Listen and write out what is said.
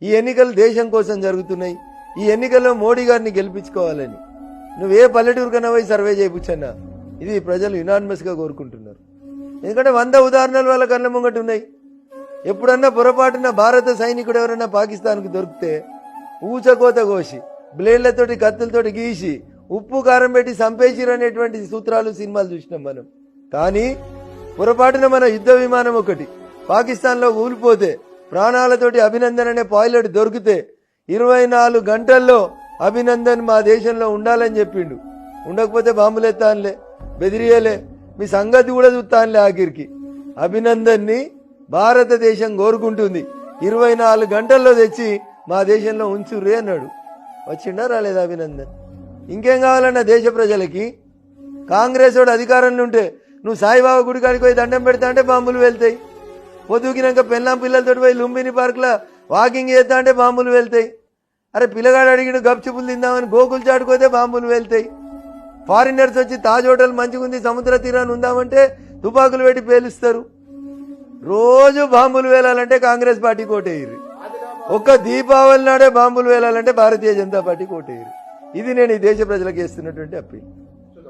ఈ ఎన్నికలు దేశం కోసం జరుగుతున్నాయి. ఈ ఎన్నికల్లో మోడీ గారిని గెలిపించుకోవాలని నువ్వే పల్లెటూరు కన్నా పోయి సర్వే చేయించన్నా ఇది ప్రజలు యునానిమస్ గా కోరుకుంటున్నారు. ఎందుకంటే 100 ఉదాహరణలు వాళ్ళ కళ్ళ ముంగట ఉన్నాయి. ఎప్పుడన్నా పొరపాటున భారత సైనికుడు ఎవరైనా పాకిస్తాన్కు దొరికితే ఊచకోత కోసి బ్లేడ్లతోటి కత్తులతోటి గీసి ఉప్పు కారం పెట్టి చంపేసిరనేటువంటి సూత్రాలు సినిమాలు చూసినాం మనం. కానీ పొరపాటున మన యుద్ధ విమానం ఒకటి పాకిస్తాన్లో ఊలిపోతే ప్రాణాలతోటి అభినందన్ అనే పైలట్ దొరికితే 24 గంటల్లో అభినందన్ మా దేశంలో ఉండాలని చెప్పిండు. ఉండకపోతే బాంబులెత్తానులే, బెదిరియలే, మీ సంగతి కూడా చూస్తానులే. ఆఖరికి అభినందన్ని భారతదేశం కోరుకుంటుంది. 24 గంటల్లో తెచ్చి మా దేశంలో ఉంచుర్రే అన్నాడు. వచ్చిండా రాలేదు అభినందన్? ఇంకేం కావాలన్న దేశ ప్రజలకి? కాంగ్రెస్ వాడు అధికారంలో ఉంటే నువ్వు సాయిబాబా గుడి కాడికి పోయి దండం పెడతా అంటే బాంబులు వెళ్తాయి. పొద్దుకినాక పెళ్ళాం పిల్లలతో పోయి లుంబిని పార్క్లో వాకింగ్ చేస్తా అంటే బాంబులు వెళ్తాయి. అరే పిల్లగాడు అడిగిన గప్చిపులు తిందామని గోకులు చాటుకోతే బాంబులు వెళ్తాయి. ఫారినర్స్ వచ్చి తాజ్ హోటల్ మంచిగుంది సముద్ర తీరాన్ని ఉందామంటే తుపాకులు పెట్టి పేలుస్తారు. రోజు బాంబులు వేలాలంటే కాంగ్రెస్ పార్టీ కోటేయ్యి. ఒక్క దీపావళి నాడే బాంబులు వేలాలంటే భారతీయ జనతా పార్టీ కోటేయ్యి. ఇది నేను ఈ దేశ ప్రజలకు చేస్తున్నటువంటి అప్పీల్.